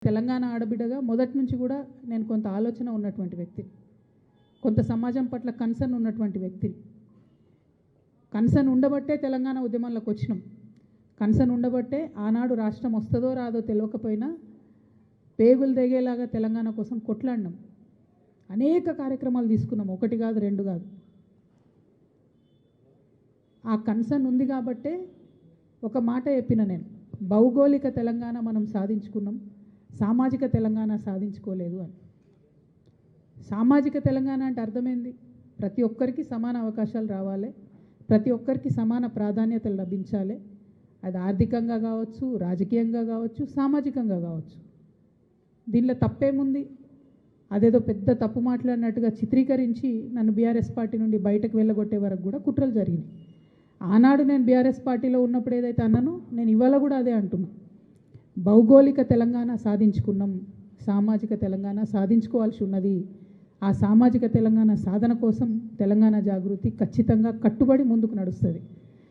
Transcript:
తెలంగాణ ఆడబిడ్డగా మొదటి నుంచి కూడా నేను కొంత ఆలోచన ఉన్నటువంటి వ్యక్తి, కొంత సమాజం పట్ల కన్సర్న్ ఉన్నటువంటి వ్యక్తి. కన్సర్న్ ఉండబట్టే తెలంగాణ ఉద్యమంలోకి వచ్చినాం. కన్సర్న్ ఉండబట్టే ఆనాడు రాష్ట్రం వస్తుందో రాదో తెలియకపోయినా పేగులు తెగేలాగా తెలంగాణ కోసం కొట్లాడినాం. అనేక కార్యక్రమాలు తీసుకున్నాం, ఒకటి కాదు రెండు కాదు. ఆ కన్సర్న్ ఉంది కాబట్టే ఒక మాట చెప్పిన నేను, భౌగోళిక తెలంగాణ మనం సాధించుకున్నాం, సామాజిక తెలంగాణ సాధించుకోలేదు అని. సామాజిక తెలంగాణ అంటే అర్థమైంది, ప్రతి ఒక్కరికి సమాన అవకాశాలు రావాలి, ప్రతి ఒక్కరికి సమాన ప్రాధాన్యతలు లభించాలి. అది ఆర్థికంగా కావచ్చు, రాజకీయంగా కావచ్చు, సామాజికంగా కావచ్చు. దీనిలో తప్పేముంది? అదేదో పెద్ద తప్పు మాట్లాడినట్టుగా చిత్రీకరించి నన్ను బీఆర్ఎస్ పార్టీ నుండి బయటకు వెళ్ళగొట్టే వరకు కూడా కుట్రలు జరిగినాయి. ఆనాడు నేను బీఆర్ఎస్ పార్టీలో ఉన్నప్పుడు ఏదైతే అన్నానో నేను ఇవాళ కూడా అదే అంటున్నా. భౌగోళిక తెలంగాణ సాధించుకున్నాం, సామాజిక తెలంగాణ సాధించుకోవాల్సి ఉన్నది. ఆ సామాజిక తెలంగాణ సాధన కోసం తెలంగాణ జాగృతి ఖచ్చితంగా కట్టుబడి ముందుకు నడుస్తుంది.